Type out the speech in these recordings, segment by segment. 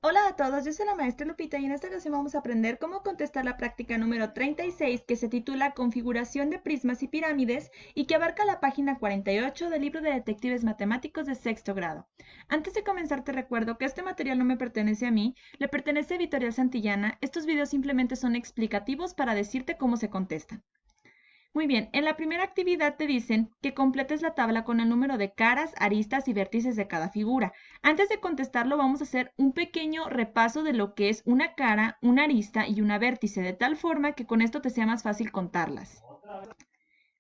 Hola a todos, yo soy la maestra Lupita y en esta ocasión vamos a aprender cómo contestar la práctica número 36 que se titula Configuración de prismas y pirámides y que abarca la página 48 del libro de detectives matemáticos de sexto grado. Antes de comenzar te recuerdo que este material no me pertenece a mí, le pertenece a Editorial Santillana. Estos videos simplemente son explicativos para decirte cómo se contestan. Muy bien, en la primera actividad te dicen que completes la tabla con el número de caras, aristas y vértices de cada figura. Antes de contestarlo vamos a hacer un pequeño repaso de lo que es una cara, una arista y una vértice, de tal forma que con esto te sea más fácil contarlas.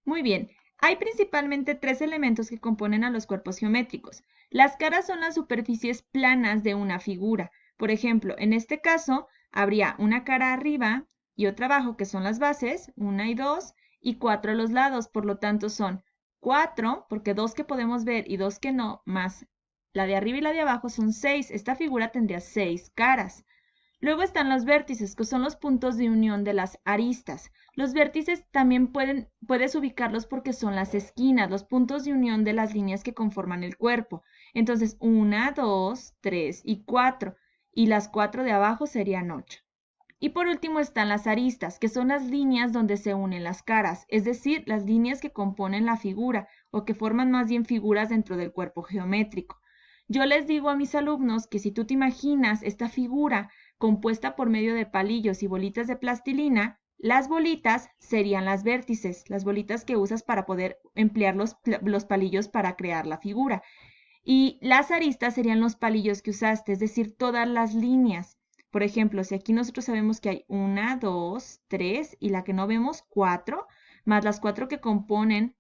Muy bien, hay principalmente tres elementos que componen a los cuerpos geométricos. Las caras son las superficies planas de una figura. Por ejemplo, en este caso, habría una cara arriba y otra abajo, que son las bases, 1 y 2, y 4 a los lados. Por lo tanto, son 4, porque 2 que podemos ver y 2 que no, más la de arriba y la de abajo son 6. Esta figura tendría 6 caras. Luego están los vértices, que son los puntos de unión de las aristas. Los vértices también puedes ubicarlos porque son las esquinas, los puntos de unión de las líneas que conforman el cuerpo. Entonces, 1, 2, 3 y 4. Y las 4 de abajo serían 8. Y por último están las aristas, que son las líneas donde se unen las caras, es decir, las líneas que componen la figura o que forman más bien figuras dentro del cuerpo geométrico. Yo les digo a mis alumnos que si tú te imaginas esta figura compuesta por medio de palillos y bolitas de plastilina, las bolitas serían las vértices, las bolitas que usas para poder emplear los palillos para crear la figura. Y las aristas serían los palillos que usaste, es decir, todas las líneas. Por ejemplo, si aquí nosotros sabemos que hay 1, 2, 3 y la que no vemos, 4, más las 4 que componen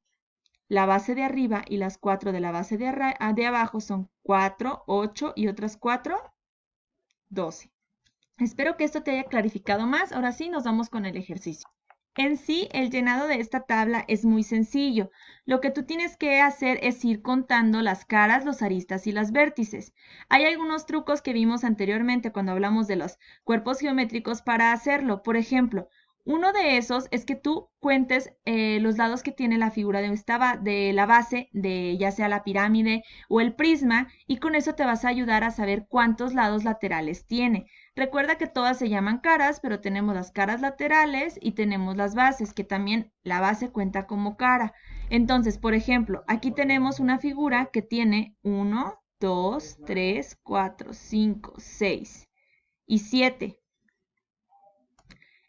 la base de arriba y las 4 de la base de abajo son 4, 8 y otras 4, 12. Espero que esto te haya clarificado más. Ahora sí, nos vamos con el ejercicio. En sí, el llenado de esta tabla es muy sencillo. Lo que tú tienes que hacer es ir contando las caras, los aristas y las vértices. Hay algunos trucos que vimos anteriormente cuando hablamos de los cuerpos geométricos para hacerlo. Por ejemplo, uno de esos es que tú cuentes los lados que tiene la figura de la base, de ya sea la pirámide o el prisma, y con eso te vas a ayudar a saber cuántos lados laterales tiene. Recuerda que todas se llaman caras, pero tenemos las caras laterales y tenemos las bases, que también la base cuenta como cara. Entonces, por ejemplo, aquí tenemos una figura que tiene 1, 2, 3, 4, 5, 6 y 7.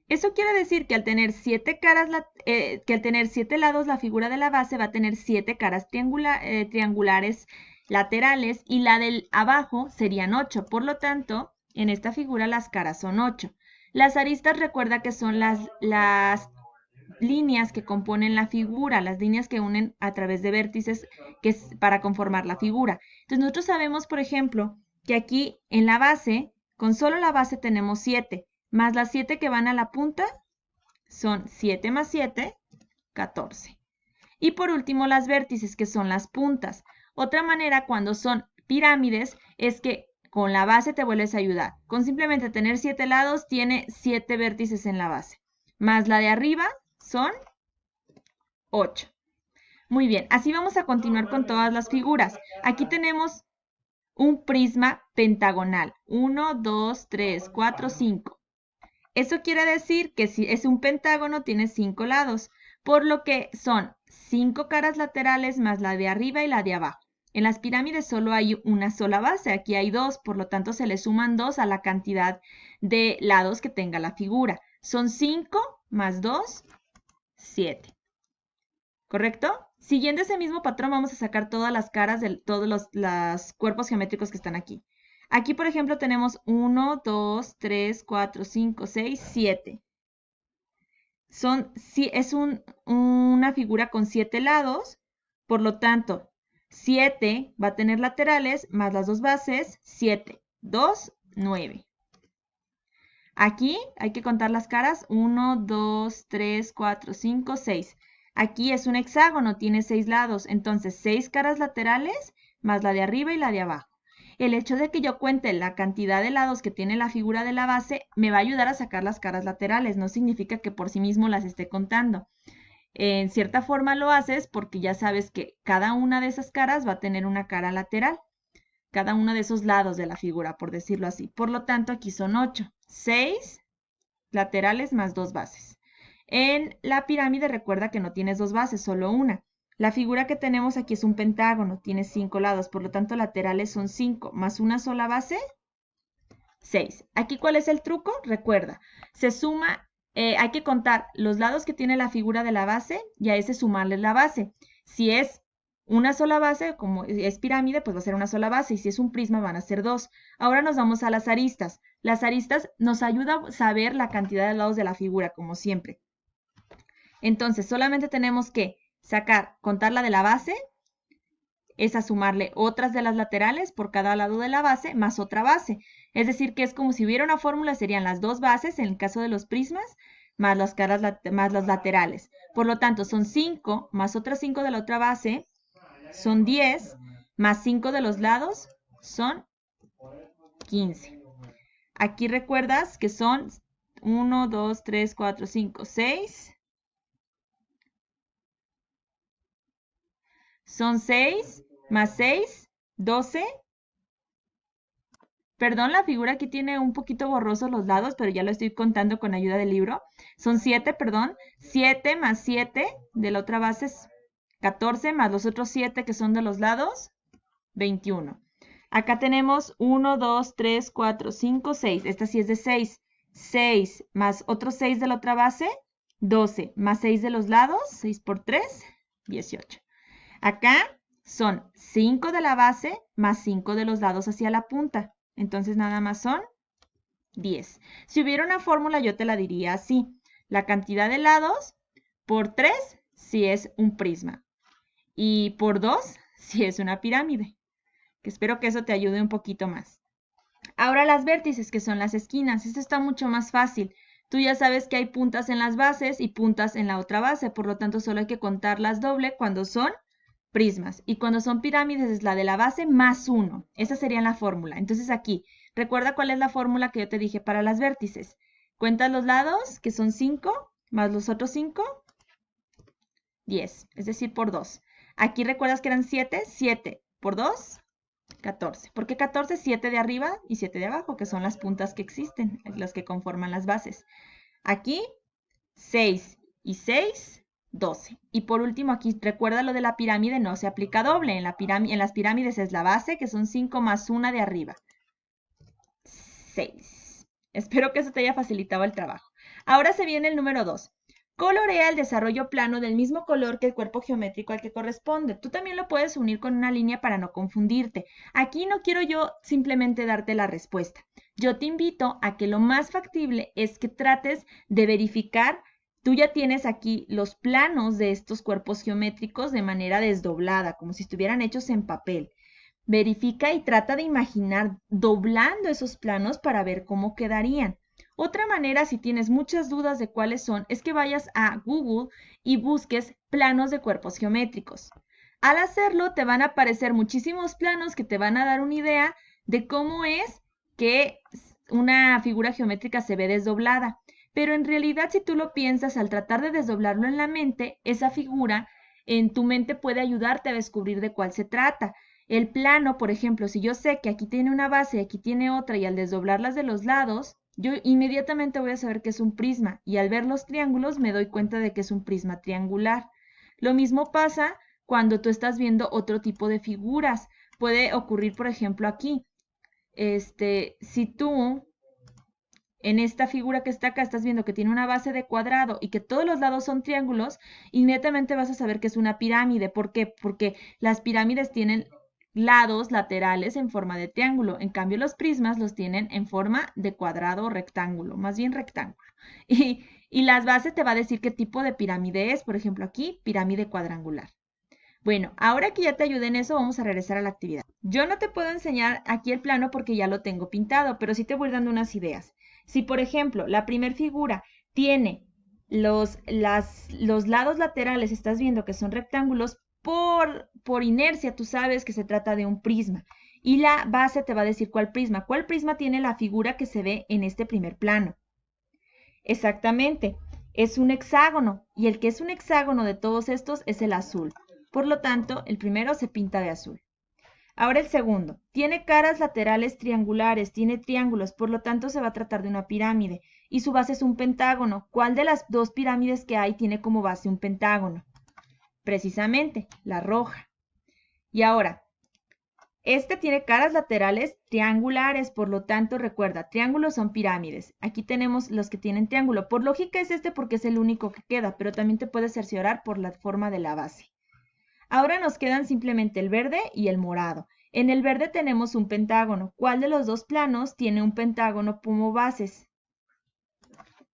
Eso quiere decir que al tener 7 caras, que al tener 7 lados, la figura de la base va a tener 7 caras triangulares laterales y la del abajo serían 8. Por lo tanto, en esta figura las caras son 8. Las aristas recuerda que son las líneas que componen la figura, las líneas que unen a través de vértices que es para conformar la figura. Entonces nosotros sabemos, por ejemplo, que aquí en la base, con solo la base tenemos 7, más las 7 que van a la punta son 7 más 7, 14. Y por último las vértices, que son las puntas. Otra manera cuando son pirámides es que con la base te vuelves a ayudar. Con simplemente tener 7 lados tiene 7 vértices en la base. Más la de arriba son 8. Muy bien, así vamos a continuar con todas las figuras. Aquí tenemos un prisma pentagonal. 1, 2, 3, 4, 5. Eso quiere decir que si es un pentágono tiene 5 lados, por lo que son 5 caras laterales más la de arriba y la de abajo. En las pirámides solo hay una sola base, aquí hay 2, por lo tanto se le suman 2 a la cantidad de lados que tenga la figura. Son 5 más 2, 7. ¿Correcto? Siguiendo ese mismo patrón vamos a sacar todas las caras de todos los cuerpos geométricos que están aquí. Aquí, por ejemplo, tenemos 1, 2, 3, 4, 5, 6, 7. Es una figura con 7 lados, por lo tanto, 7 va a tener laterales más las dos bases, 7, 2, 9. Aquí hay que contar las caras, 1, 2, 3, 4, 5, 6. Aquí es un hexágono, tiene 6 lados, entonces 6 caras laterales más la de arriba y la de abajo. El hecho de que yo cuente la cantidad de lados que tiene la figura de la base me va a ayudar a sacar las caras laterales, no significa que por sí mismo las esté contando. En cierta forma lo haces porque ya sabes que cada una de esas caras va a tener una cara lateral. cada uno de esos lados de la figura, por decirlo así. Por lo tanto, aquí son 8. 6 laterales más 2 bases. En la pirámide recuerda que no tienes 2 bases, solo una. La figura que tenemos aquí es un pentágono, tiene 5 lados, por lo tanto laterales son 5, más una sola base, 6. Aquí, ¿cuál es el truco? Recuerda, se suma, hay que contar los lados que tiene la figura de la base y a ese sumarle la base. Si es una sola base, como es pirámide, pues va a ser una sola base, y si es un prisma van a ser 2. Ahora nos vamos a las aristas. Las aristas nos ayudan a saber la cantidad de lados de la figura, como siempre. Entonces, solamente tenemos que contar la de la base, es a sumarle otras de las laterales por cada lado de la base, más otra base. Es decir, que es como si hubiera una fórmula, serían las 2 bases, en el caso de los prismas, más las caras, más los laterales. Por lo tanto, son 5, más otras 5 de la otra base, son 10, más 5 de los lados, son 15. Aquí recuerdas que son 1, 2, 3, 4, 5, 6. Son 6 más 6, 12. Perdón, la figura aquí tiene un poquito borrosos los lados, pero ya lo estoy contando con ayuda del libro. Son 7, perdón. 7 más 7 de la otra base es 14, más los otros 7 que son de los lados, 21. Acá tenemos 1, 2, 3, 4, 5, 6. Esta sí es de 6. 6 más otros 6 de la otra base, 12. Más 6 de los lados, 6 por 3, 18. Acá son 5 de la base más 5 de los lados hacia la punta. Entonces nada más son 10. Si hubiera una fórmula yo te la diría así. La cantidad de lados por 3 si es un prisma. Y por 2 si es una pirámide. Que espero que eso te ayude un poquito más. Ahora las vértices, que son las esquinas. Esto está mucho más fácil. Tú ya sabes que hay puntas en las bases y puntas en la otra base. Por lo tanto, solo hay que contarlas doble cuando son prismas. Y cuando son pirámides es la de la base más 1. Esa sería la fórmula. Entonces aquí, recuerda cuál es la fórmula que yo te dije para las vértices. Cuentas los lados, que son 5, más los otros 5, 10. Es decir, por 2. Aquí recuerdas que eran 7. 7 por 2, 14. ¿Por qué 14? 7 de arriba y 7 de abajo, que son las puntas que existen, las que conforman las bases. Aquí, 6 y 6, 12. Y por último, aquí recuerda lo de la pirámide, no se aplica doble. En las pirámides es la base, que son 5 más 1 de arriba. 6. Espero que eso te haya facilitado el trabajo. Ahora se viene el número 2. Colorea el desarrollo plano del mismo color que el cuerpo geométrico al que corresponde. Tú también lo puedes unir con una línea para no confundirte. Aquí no quiero yo simplemente darte la respuesta. Yo te invito a que lo más factible es que trates de verificar. Tú ya tienes aquí los planos de estos cuerpos geométricos de manera desdoblada, como si estuvieran hechos en papel. Verifica y trata de imaginar doblando esos planos para ver cómo quedarían. Otra manera, si tienes muchas dudas de cuáles son, es que vayas a Google y busques planos de cuerpos geométricos. Al hacerlo, te van a aparecer muchísimos planos que te van a dar una idea de cómo es que una figura geométrica se ve desdoblada. Pero en realidad, si tú lo piensas, al tratar de desdoblarlo en la mente, esa figura en tu mente puede ayudarte a descubrir de cuál se trata. El plano, por ejemplo, si yo sé que aquí tiene una base y aquí tiene otra y al desdoblarlas de los lados, yo inmediatamente voy a saber que es un prisma y al ver los triángulos me doy cuenta de que es un prisma triangular. Lo mismo pasa cuando tú estás viendo otro tipo de figuras. Puede ocurrir, por ejemplo, aquí. Si tú en esta figura que está acá estás viendo que tiene una base de cuadrado y que todos los lados son triángulos, inmediatamente vas a saber que es una pirámide. ¿Por qué? Porque las pirámides tienen lados laterales en forma de triángulo. En cambio, los prismas los tienen en forma de cuadrado o rectángulo, más bien rectángulo. Y las bases te va a decir qué tipo de pirámide es. Por ejemplo, aquí, pirámide cuadrangular. Bueno, ahora que ya te ayudé en eso, vamos a regresar a la actividad. Yo no te puedo enseñar aquí el plano porque ya lo tengo pintado, pero sí te voy dando unas ideas. Si, por ejemplo, la primera figura tiene los lados laterales, estás viendo que son rectángulos, por inercia tú sabes que se trata de un prisma. Y la base te va a decir cuál prisma. ¿Cuál prisma tiene la figura que se ve en este primer plano? Exactamente, es un hexágono. Y el que es un hexágono de todos estos es el azul. Por lo tanto, el primero se pinta de azul. Ahora el segundo. Tiene caras laterales triangulares, tiene triángulos, por lo tanto se va a tratar de una pirámide. Y su base es un pentágono. ¿Cuál de las dos pirámides que hay tiene como base un pentágono? Precisamente, la roja. Y ahora, este tiene caras laterales triangulares, por lo tanto, recuerda, triángulos son pirámides. Aquí tenemos los que tienen triángulo. Por lógica es este porque es el único que queda, pero también te puedes cerciorar por la forma de la base. Ahora nos quedan simplemente el verde y el morado. En el verde tenemos un pentágono. ¿Cuál de los dos planos tiene un pentágono como bases?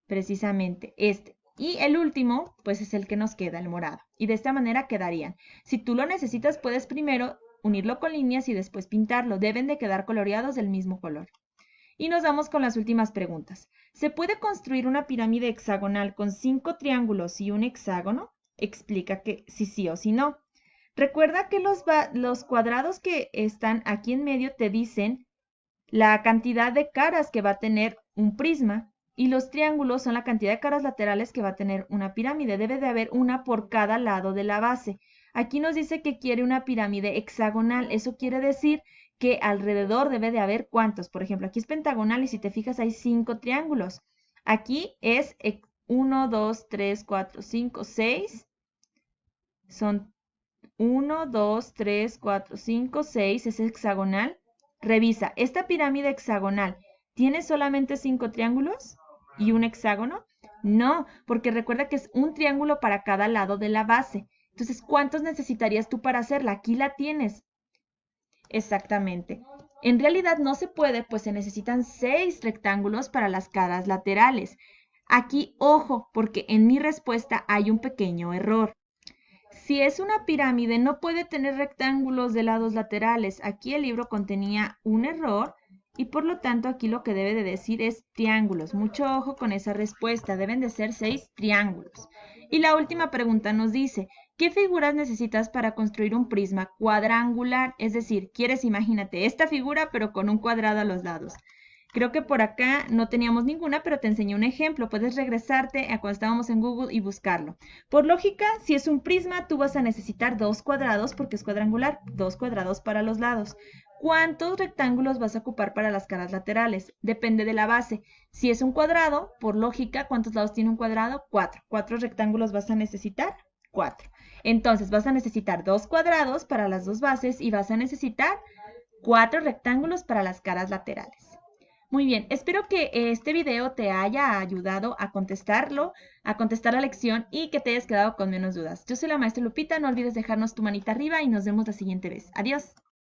Precisamente este. Y el último, pues es el que nos queda, el morado. Y de esta manera quedarían. Si tú lo necesitas, puedes primero unirlo con líneas y después pintarlo. Deben de quedar coloreados del mismo color. Y nos vamos con las últimas preguntas. ¿Se puede construir una pirámide hexagonal con 5 triángulos y un hexágono? Explica que si sí o si no. Recuerda que los cuadrados que están aquí en medio te dicen la cantidad de caras que va a tener un prisma y los triángulos son la cantidad de caras laterales que va a tener una pirámide. Debe de haber una por cada lado de la base. Aquí nos dice que quiere una pirámide hexagonal. Eso quiere decir que alrededor debe de haber ¿cuántos? Por ejemplo, aquí es pentagonal y si te fijas hay 5 triángulos. Aquí es 1, 2, 3, 4, 5, 6. Son 1, 2, 3, 4, 5, 6, es hexagonal. Revisa, ¿esta pirámide hexagonal tiene solamente 5 triángulos y un hexágono? No, porque recuerda que es un triángulo para cada lado de la base. Entonces, ¿cuántos necesitarías tú para hacerla? Aquí la tienes. Exactamente. En realidad no se puede, pues se necesitan 6 rectángulos para las caras laterales. Aquí, ojo, porque en mi respuesta hay un pequeño error. Si es una pirámide, no puede tener rectángulos de lados laterales. Aquí el libro contenía un error y por lo tanto aquí lo que debe de decir es triángulos. Mucho ojo con esa respuesta. Deben de ser 6 triángulos. Y la última pregunta nos dice, ¿qué figuras necesitas para construir un prisma cuadrangular? Es decir, imagínate, esta figura pero con un cuadrado a los lados. Creo que por acá no teníamos ninguna, pero te enseñé un ejemplo. Puedes regresarte a cuando estábamos en Google y buscarlo. Por lógica, si es un prisma, tú vas a necesitar 2 cuadrados porque es cuadrangular, 2 cuadrados para los lados. ¿Cuántos rectángulos vas a ocupar para las caras laterales? Depende de la base. Si es un cuadrado, por lógica, ¿cuántos lados tiene un cuadrado? 4. 4 rectángulos vas a necesitar. 4. Entonces vas a necesitar 2 cuadrados para las dos bases y vas a necesitar 4 rectángulos para las caras laterales. Muy bien, espero que este video te haya ayudado a contestar la lección y que te hayas quedado con menos dudas. Yo soy la maestra Lupita, no olvides dejarnos tu manita arriba y nos vemos la siguiente vez. Adiós.